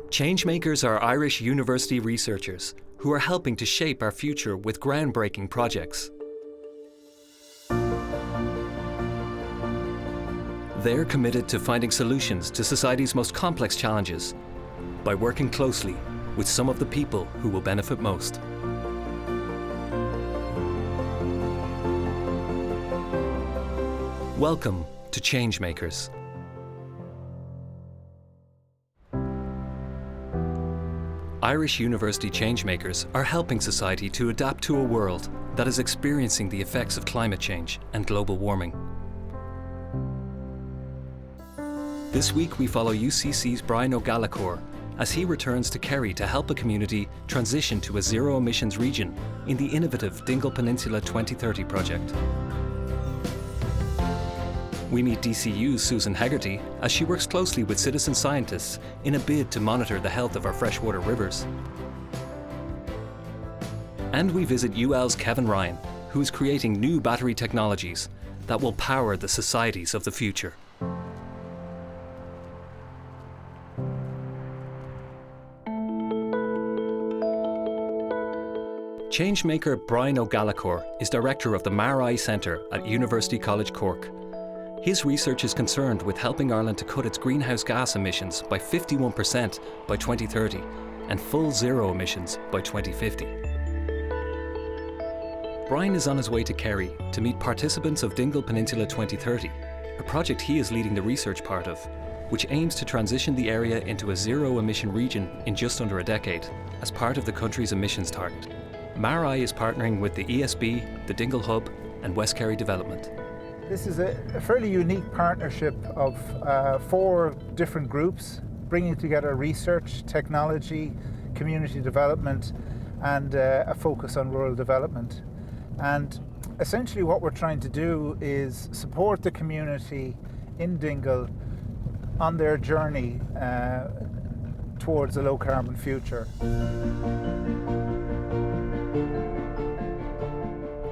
Changemakers are Irish university researchers who are helping to shape our future with groundbreaking projects. They're committed to finding solutions to society's most complex challenges by working closely with some of the people who will benefit most. Welcome to Changemakers. Irish university changemakers are helping society to adapt to a world that is experiencing the effects of climate change and global warming. This week we follow UCC's Brian O Gallagher as he returns to Kerry to help a community transition to a zero-emissions region in the innovative Dingle Peninsula 2030 project. We meet DCU's Susan Hegarty as she works closely with citizen scientists in a bid to monitor the health of our freshwater rivers. And we visit UL's Kevin Ryan, who is creating new battery technologies that will power the societies of the future. Changemaker Brian O Gallagher is director of the MARI Centre at University College Cork. His research is concerned with helping Ireland to cut its greenhouse gas emissions by 51% by 2030 and full zero emissions by 2050. Brian is on his way to Kerry to meet participants of Dingle Peninsula 2030, a project he is leading the research part of, which aims to transition the area into a zero-emission region in just under a decade as part of the country's emissions target. MARI is partnering with the ESB, the Dingle Hub and West Kerry Development. This is a fairly unique partnership of 4 different groups bringing together research, technology, community development and a focus on rural development. And essentially what we're trying to do is support the community in Dingle on their journey towards a low carbon future.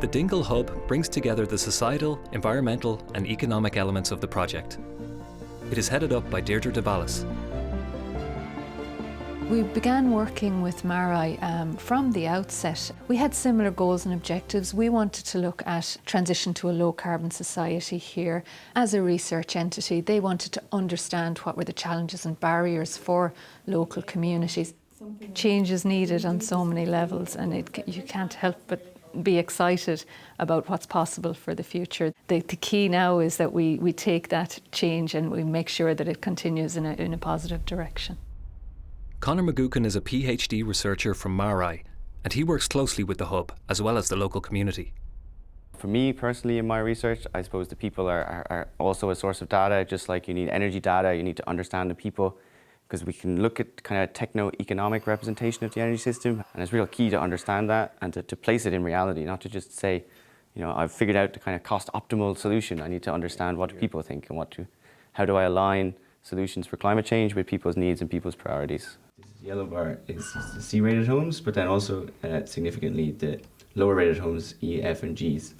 The Dingle Hub brings together the societal, environmental and economic elements of the project. It is headed up by Deirdre Dybalas. We began working with MARI from the outset. We had similar goals and objectives. We wanted to look at transition to a low-carbon society here. As a research entity, they wanted to understand what were the challenges and barriers for local communities. Change is needed on so many levels, and you can't help but be excited about what's possible for the future. The key now is that we take that change and we make sure that it continues in a positive direction. Conor McGuckin is a PhD researcher from MARI, and he works closely with the Hub as well as the local community. For me personally in my research, I suppose the people are also a source of data. Just like you need energy data, you need to understand the people, because we can look at kind of techno-economic representation of the energy system, and it's real key to understand that and to place it in reality, not to just say, you know, I've figured out the kind of cost-optimal solution. I need to understand what people think and how do I align solutions for climate change with people's needs and people's priorities. This yellow bar is the C-rated homes, but then also significantly the lower-rated homes, E, F and Gs.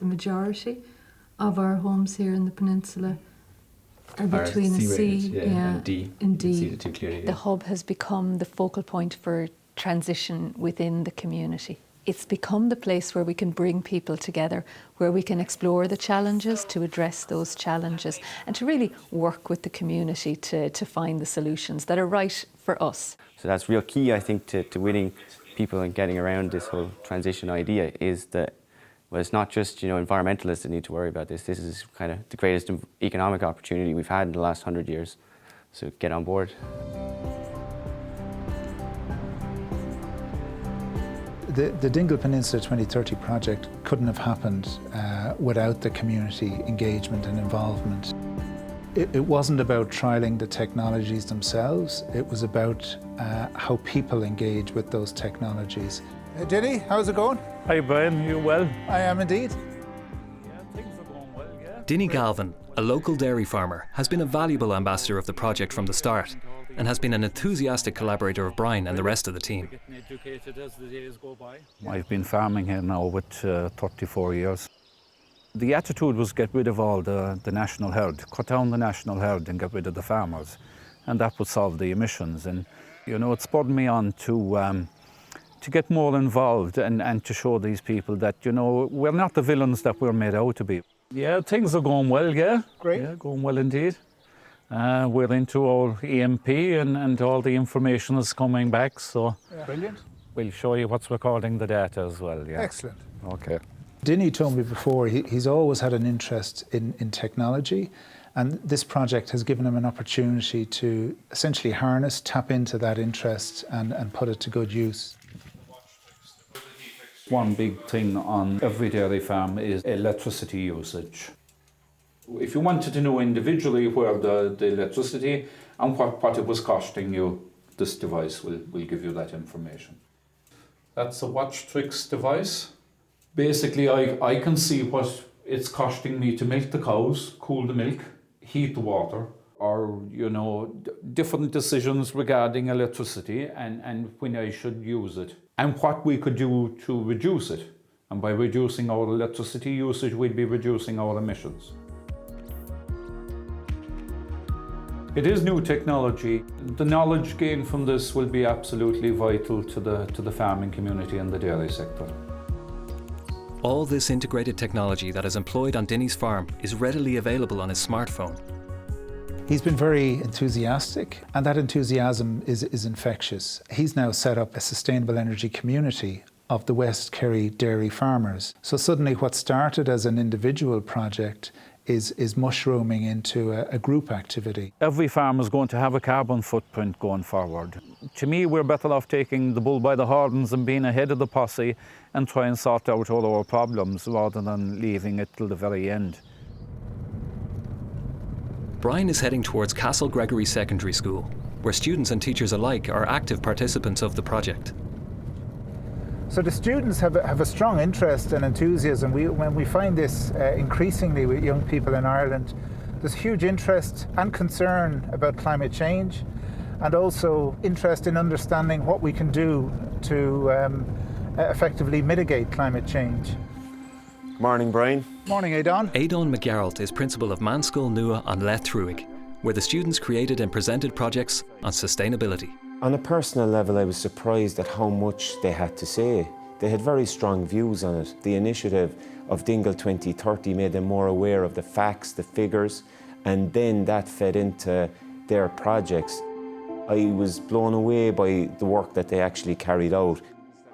The majority of our homes here in the peninsula are between a C and D. And D. See the two clearly, The Hub has become the focal point for transition within the community. It's become the place where we can bring people together, where we can explore the challenges, to address those challenges, and to really work with the community to find the solutions that are right for us. So that's real key, I think, to winning people and getting around this whole transition idea, is that, well, it's not just, you know, environmentalists that need to worry about this. This is kind of the greatest economic opportunity we've had in the last 100 years. So get on board. The Dingle Peninsula 2030 project couldn't have happened without the community engagement and involvement. It wasn't about trialling the technologies themselves, it was about how people engage with those technologies. Hey Dinny, how's it going? Hi Brian, you well? I am indeed. Yeah, things are going well, yeah. Dinny Gallagher, a local dairy farmer, has been a valuable ambassador of the project from the start and has been an enthusiastic collaborator of Brian and the rest of the team. I've been farming here now with 34 years. The attitude was get rid of all the national herd, cut down the national herd and get rid of the farmers. and that would solve the emissions. And you know, it spurred me on to get more involved and to show these people that, you know, we're not the villains that we're made out to be. Yeah, things are going well, yeah. Great. Yeah, going well indeed. We're into our EMP and all the information is coming back, so Brilliant. we'll show you what's recording the data as well, yeah. Excellent. Okay. Dinny told me before he's always had an interest in technology, and this project has given him an opportunity to essentially harness, tap into that interest and put it to good use. One big thing on every dairy farm is electricity usage. If you wanted to know individually where the electricity and what it was costing you, this device will give you that information. That's a Watchtrix device. Basically, I can see what it's costing me to milk the cows, cool the milk, heat the water, or, you know, different decisions regarding electricity and when I should use it, and what we could do to reduce it. And by reducing our electricity usage, we'd be reducing our emissions. It is new technology. The knowledge gained from this will be absolutely vital to the farming community and the dairy sector. All this integrated technology that is employed on Dinny's farm is readily available on his smartphone. He's been very enthusiastic, and that enthusiasm is infectious. He's now set up a sustainable energy community of the West Kerry dairy farmers. So suddenly what started as an individual project is mushrooming into a group activity. Every farm is going to have a carbon footprint going forward. To me, we're better off taking the bull by the horns and being ahead of the posse and try and sort out all our problems rather than leaving it till the very end. Brian is heading towards Castlegregory Secondary School, where students and teachers alike are active participants of the project. So the students have a strong interest and enthusiasm. When we find this increasingly with young people in Ireland, there's huge interest and concern about climate change, and also interest in understanding what we can do to effectively mitigate climate change. Morning, Brian. Morning, Aidan. Aidan McGarrett is principal of Manscoil Nua on Lethruig, where the students created and presented projects on sustainability. On a personal level, I was surprised at how much they had to say. They had very strong views on it. The initiative of Dingle 2030 made them more aware of the facts, the figures, and then that fed into their projects. I was blown away by the work that they actually carried out.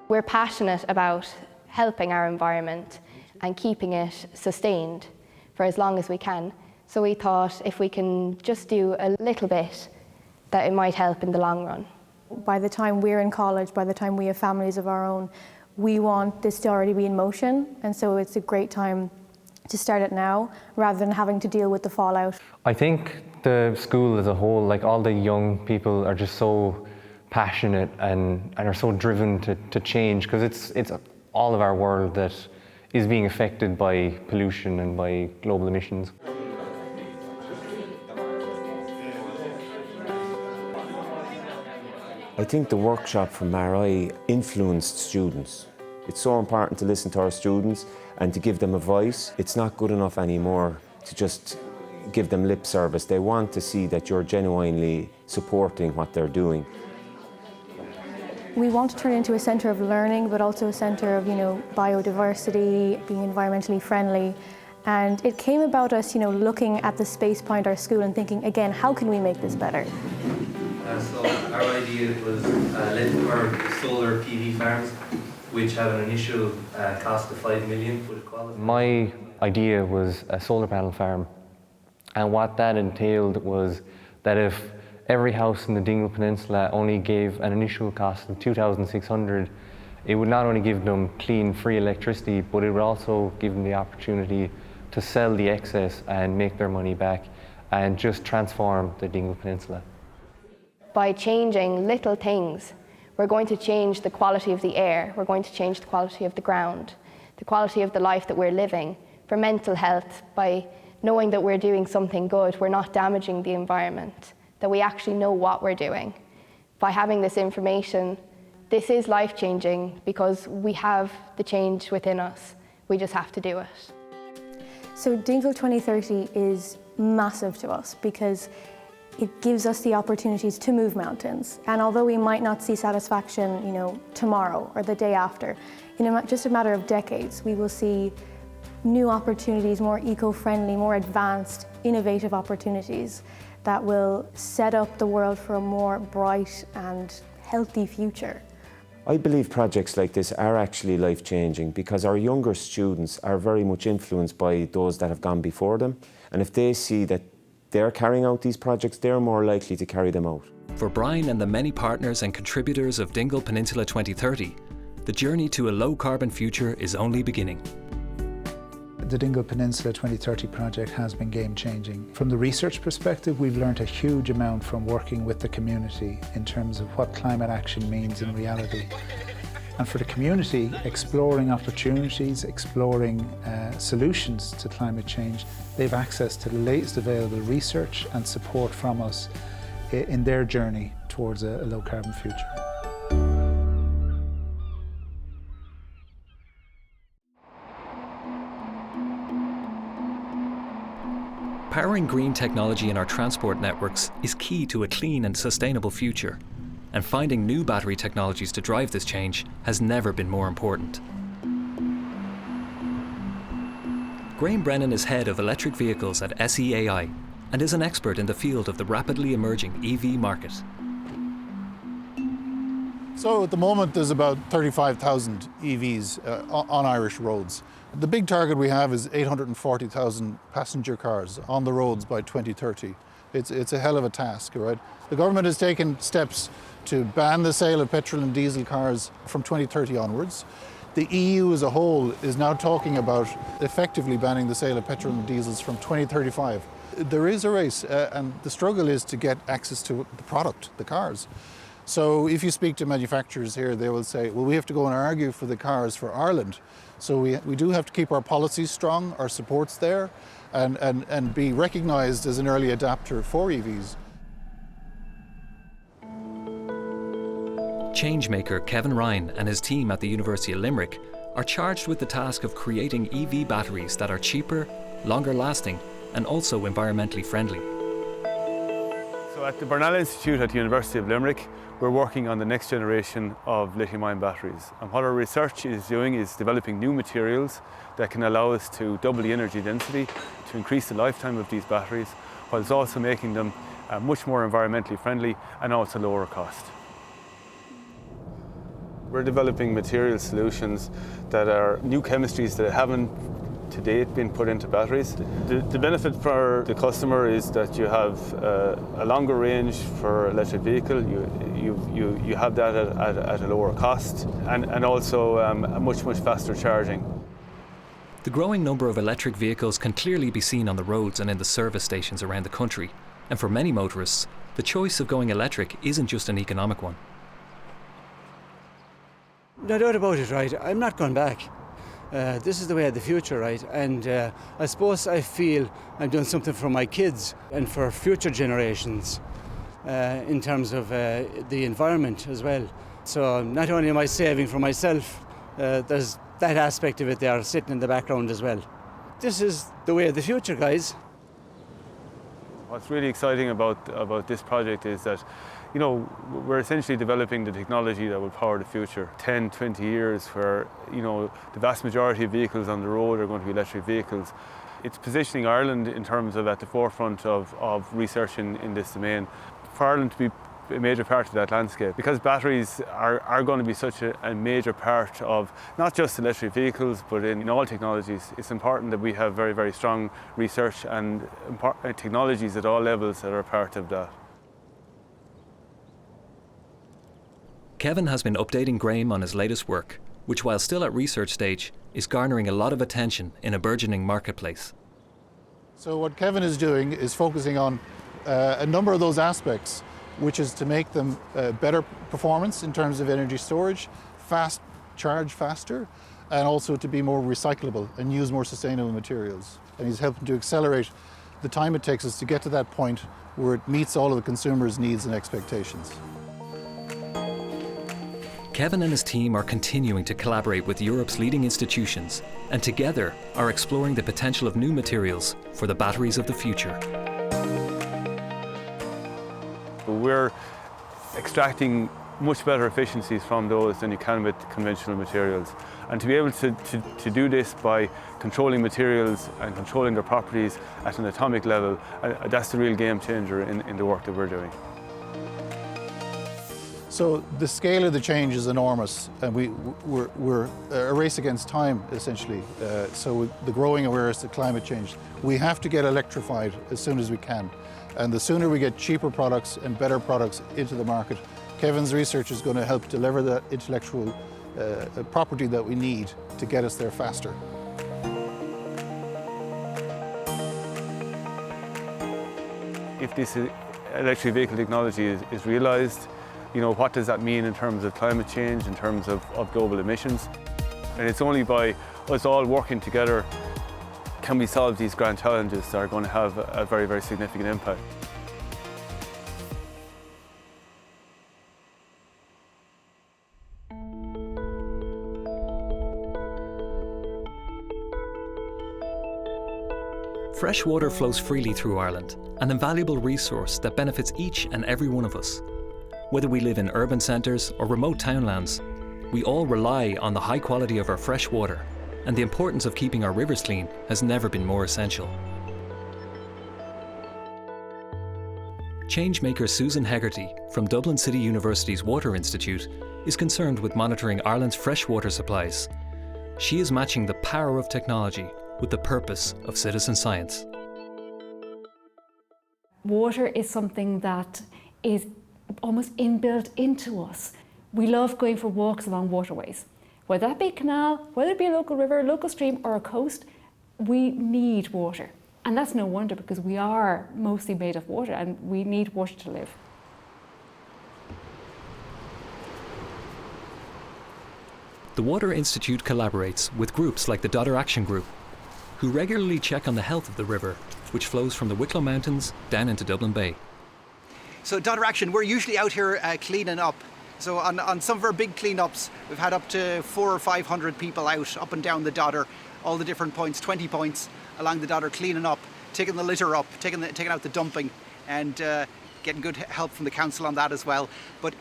We're passionate about helping our environment and keeping it sustained for as long as we can. So we thought if we can just do a little bit, that it might help in the long run. By the time we're in college, by the time we have families of our own, we want this to already be in motion, and so it's a great time to start it now rather than having to deal with the fallout. I think the school as a whole, like all the young people, are just so passionate and are so driven to change, because it's all of our world that is being affected by pollution and by global emissions. I think the workshop from Marai influenced students. It's so important to listen to our students and to give them a voice. It's not good enough anymore to just give them lip service. They want to see that you're genuinely supporting what they're doing. We want to turn it into a centre of learning, but also a centre of, biodiversity, being environmentally friendly. And it came about us, looking at the space behind our school and thinking, again, how can we make this better? So our idea was lead-powered solar PV farms, which have an initial cost of 5 million. My idea was a solar panel farm, and what that entailed was that if every house in the Dingle Peninsula only gave an initial cost of 2,600, it would not only give them clean, free electricity, but it would also give them the opportunity to sell the excess and make their money back and just transform the Dingle Peninsula. By changing little things, we're going to change the quality of the air, we're going to change the quality of the ground, the quality of the life that we're living. For mental health, by knowing that we're doing something good, we're not damaging the environment, that we actually know what we're doing. By having this information, this is life-changing because we have the change within us. We just have to do it. So Dingle 2030 is massive to us because it gives us the opportunities to move mountains. And although we might not see satisfaction, tomorrow or the day after, in just a matter of decades, we will see new opportunities, more eco-friendly, more advanced, innovative opportunities that will set up the world for a more bright and healthy future. I believe projects like this are actually life-changing because our younger students are very much influenced by those that have gone before them. And if they see that they're carrying out these projects, they're more likely to carry them out. For Brian and the many partners and contributors of Dingle Peninsula 2030, the journey to a low-carbon future is only beginning. The Dingle Peninsula 2030 project has been game-changing. From the research perspective, we've learned a huge amount from working with the community in terms of what climate action means in reality. And for the community, exploring opportunities, exploring solutions to climate change, they have access to the latest available research and support from us in their journey towards a low-carbon future. Powering green technology in our transport networks is key to a clean and sustainable future. And finding new battery technologies to drive this change has never been more important. Graham Brennan is head of electric vehicles at SEAI and is an expert in the field of the rapidly emerging EV market. So at the moment there's about 35,000 EVs on Irish roads. The big target we have is 840,000 passenger cars on the roads by 2030. It's a hell of a task, right? The government has taken steps to ban the sale of petrol and diesel cars from 2030 onwards. The EU as a whole is now talking about effectively banning the sale of petrol and diesels from 2035. There is a race and the struggle is to get access to the product, the cars. So if you speak to manufacturers here, they will say, well, we have to go and argue for the cars for Ireland. So we do have to keep our policies strong, our supports there, and be recognised as an early adapter for EVs. Changemaker Kevin Ryan and his team at the University of Limerick are charged with the task of creating EV batteries that are cheaper, longer lasting, and also environmentally friendly. So at the Bernal Institute at the University of Limerick, we're working on the next generation of lithium-ion batteries. And what our research is doing is developing new materials that can allow us to double the energy density, to increase the lifetime of these batteries, whilst also making them much more environmentally friendly and also lower cost. We're developing material solutions that are new chemistries that haven't to date been put into batteries. The benefit for the customer is that you have a longer range for electric vehicle. You have that at a lower cost and also a much faster charging. The growing number of electric vehicles can clearly be seen on the roads and in the service stations around the country. And for many motorists, the choice of going electric isn't just an economic one. No doubt about it, right? I'm not going back. This is the way of the future, right? And I suppose I feel I'm doing something for my kids and for future generations in terms of the environment as well. So not only am I saving for myself, there's that aspect of it there sitting in the background as well. This is the way of the future, guys. What's really exciting about this project is that, you know, we're essentially developing the technology that will power the future. 10, 20 years where, you know, the vast majority of vehicles on the road are going to be electric vehicles. It's positioning Ireland in terms of at the forefront of research in this domain. For Ireland to be a major part of that landscape, because batteries are going to be such a major part of not just electric vehicles but in all technologies, it's important that we have very, very strong research and technologies at all levels that are part of that. Kevin has been updating Graham on his latest work, which while still at research stage, is garnering a lot of attention in a burgeoning marketplace. So what Kevin is doing is focusing on a number of those aspects, which is to make them better performance in terms of energy storage, charge faster, and also to be more recyclable and use more sustainable materials. And he's helping to accelerate the time it takes us to get to that point where it meets all of the consumers' needs and expectations. Kevin and his team are continuing to collaborate with Europe's leading institutions and together are exploring the potential of new materials for the batteries of the future. we're extracting much better efficiencies from those than you can with conventional materials. And to be able to do this by controlling materials and controlling their properties at an atomic level, that's the real game changer in the work that we're doing. So the scale of the change is enormous, and we're a race against time, essentially. So with the growing awareness of climate change, we have to get electrified as soon as we can. And the sooner we get cheaper products and better products into the market, Kevin's research is going to help deliver that intellectual property that we need to get us there faster. If this electric vehicle technology is realised, you know, what does that mean in terms of climate change, in terms of global emissions? And it's only by us all working together can we solve these grand challenges that are going to have a very, very significant impact. Fresh water flows freely through Ireland, an invaluable resource that benefits each and every one of us. Whether we live in urban centres or remote townlands, we all rely on the high quality of our fresh water, and the importance of keeping our rivers clean has never been more essential. Changemaker Susan Hegarty from Dublin City University's Water Institute is concerned with monitoring Ireland's freshwater supplies. She is matching the power of technology with the purpose of citizen science. Water is something that is almost inbuilt into us. We love going for walks along waterways. Whether that be a canal, whether it be a local river, a local stream or a coast, we need water. And that's no wonder, because we are mostly made of water and we need water to live. The Water Institute collaborates with groups like the Dodder Action Group, who regularly check on the health of the river, which flows from the Wicklow Mountains down into Dublin Bay. So Dodder Action, we're usually out here cleaning up. So on some of our big cleanups, we've had up to 400 or 500 people out, up and down the Dodder, all the different points, 20 points along the Dodder, cleaning up, taking the litter up, taking out the dumping, and getting good help from the council on that as well. But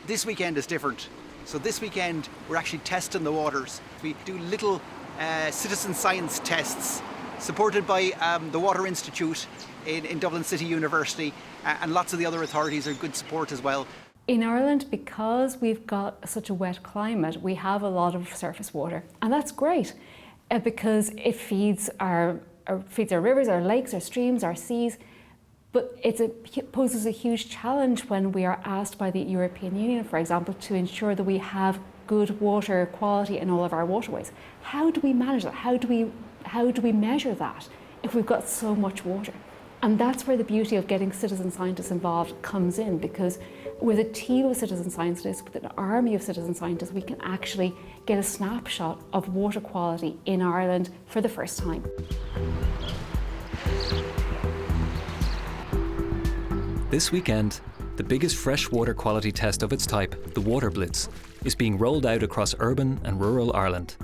this weekend is different. So this weekend, we're actually testing the waters. We do little citizen science tests, supported by the Water Institute in Dublin City University, and lots of the other authorities are good support as well. In Ireland, because we've got such a wet climate, we have a lot of surface water, and that's great because it feeds our rivers, our lakes, our streams, our seas. But it poses a huge challenge when we are asked by the European Union, for example, to ensure that we have good water quality in all of our waterways. How do we manage that? How do we measure that if we've got so much water? And that's where the beauty of getting citizen scientists involved comes in, because with a team of citizen scientists, with an army of citizen scientists, we can actually get a snapshot of water quality in Ireland for the first time. This weekend, the biggest freshwater quality test of its type, the Water Blitz, is being rolled out across urban and rural Ireland.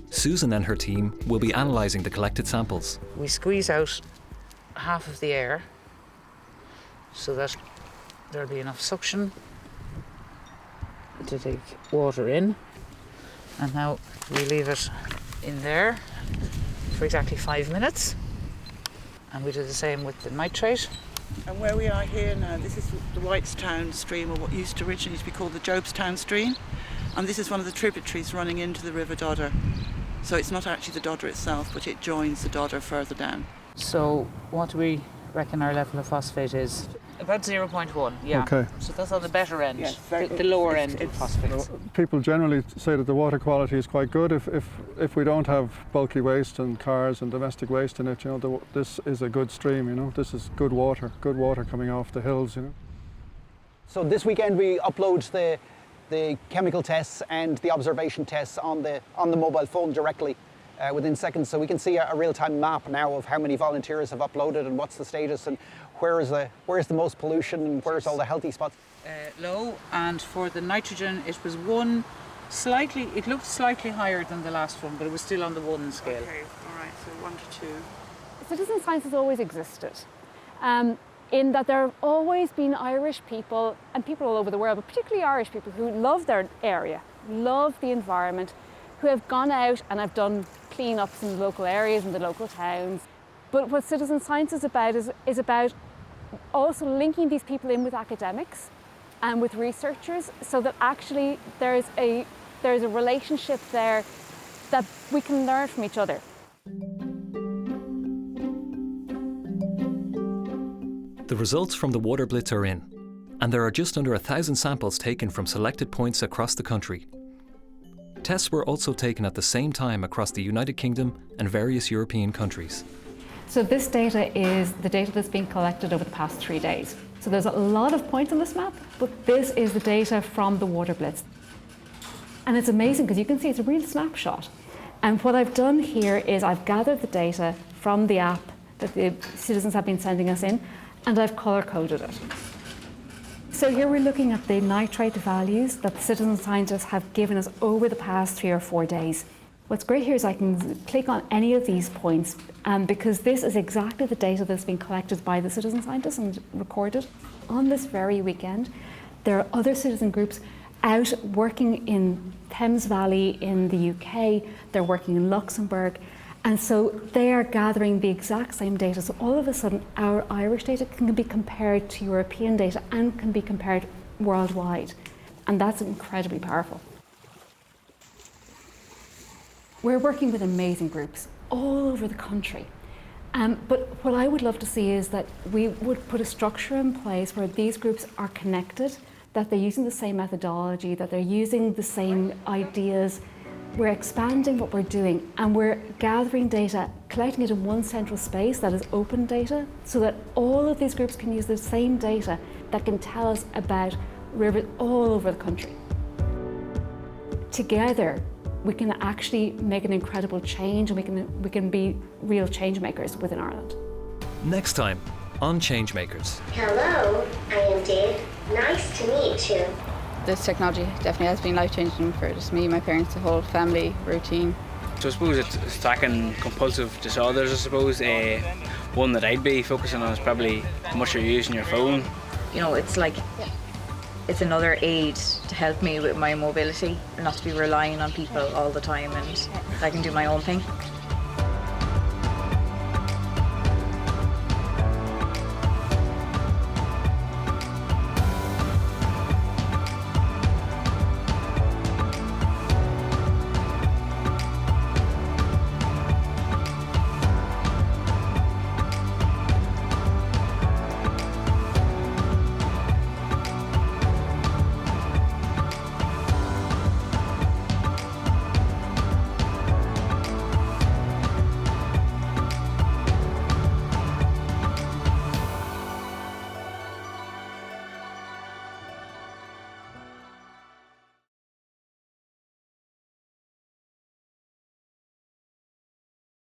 Susan and her team will be analysing the collected samples. We squeeze out half of the air so that there'll be enough suction to take water in, and now we leave it in there for exactly 5 minutes, and we do the same with the nitrate. And where we are here now, this is the Whitestown stream, or what used to originally be called the Jobestown stream, and this is one of the tributaries running into the River Dodder. So it's not actually the Dodder itself, but it joins the Dodder further down. So what do we reckon our level of phosphate is? About 0.1, yeah. Okay. So that's on the better end, yes, the lower end of phosphates. People generally say that the water quality is quite good if we don't have bulky waste and cars and domestic waste in it. You know, this is a good stream. You know, this is good water coming off the hills. You know. So this weekend we upload the chemical tests and the observation tests on the mobile phone directly within seconds, so we can see a real-time map now of how many volunteers have uploaded and what's the status and where's the most pollution and where's all the healthy spots. Low, and for the nitrogen it was it looked slightly higher than the last one, but it was still on the 1 scale. Okay, all right, so 1 to 2. Citizen science has always existed. in that there have always been Irish people, and people all over the world, but particularly Irish people, who love their area, love the environment, who have gone out and have done clean-ups in the local areas and the local towns. But what citizen science is about also linking these people in with academics and with researchers, so that actually there's a relationship there that we can learn from each other. The results from the water blitz are in, and there are just under 1,000 samples taken from selected points across the country. Tests were also taken at the same time across the United Kingdom and various European countries. So this data is the data that's been collected over the past 3 days. So there's a lot of points on this map, but this is the data from the water blitz. And it's amazing because you can see it's a real snapshot. And what I've done here is I've gathered the data from the app that the citizens have been sending us in, and I've colour-coded it. So here we're looking at the nitrate values that the citizen scientists have given us over the past 3 or 4 days. What's great here is I can click on any of these points, because this is exactly the data that's been collected by the citizen scientists and recorded. On this very weekend, there are other citizen groups out working in Thames Valley in the UK, they're working in Luxembourg, and so they are gathering the exact same data. So all of a sudden, our Irish data can be compared to European data and can be compared worldwide. And that's incredibly powerful. We're working with amazing groups all over the country. But what I would love to see is that we would put a structure in place where these groups are connected, that they're using the same methodology, that they're using the same ideas. We're expanding what we're doing, and we're gathering data, collecting it in one central space that is open data, so that all of these groups can use the same data that can tell us about rivers all over the country. Together, we can actually make an incredible change, and we can be real change makers within Ireland. Next time on Changemakers. Hello, I am Dave. Nice to meet you. This technology definitely has been life-changing for just me, my parents, the whole family routine. So I suppose it's tracking compulsive disorders, I suppose. One that I'd be focusing on is probably how much you're using your phone. You know, it's like, it's another aid to help me with my mobility, not to be relying on people all the time, and I can do my own thing.